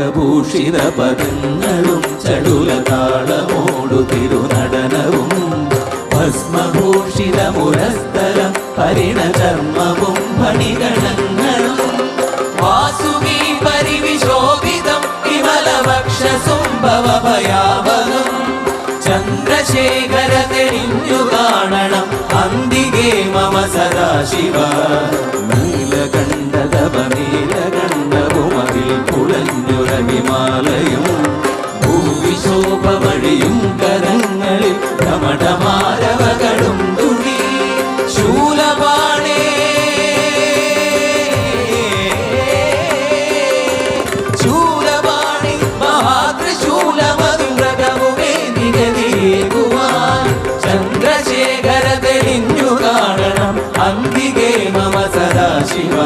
നാഗഭൂഷിത പദങ്ങളും ചടുലതാളമോടു തിരുനടനവും ഭസ്മഭൂഷിത മുരസ്ഥലം പരിണചർമ്മവും ഫണിഗണങ്ങളും വാസുകി പരിവിശോഭിതം വിമലവക്ഷസുംഭവഭയാവഹം ചന്ദ്രശേഖര തെളിഞ്ഞു കാണണം അന്തികേ മമ സദാശിവ നീലകണ്ഠതപ നീലകണ്ഠവുമതിൽ പുളഞ്ഞുരഹിമാലയും ഭൂവിശോഭമഴിയും കരങ്ങളിൽ ധമഠമാരവകളും തുണി ശൂലപാണേ ശൂലപാണി മഹാത്രിശൂലമധുരകവുമേ നിഗതിയേകുവാൻ ചന്ദ്രശേഖര തെളിഞ്ഞു കാണണം അന്തികേ മമ സദാശിവ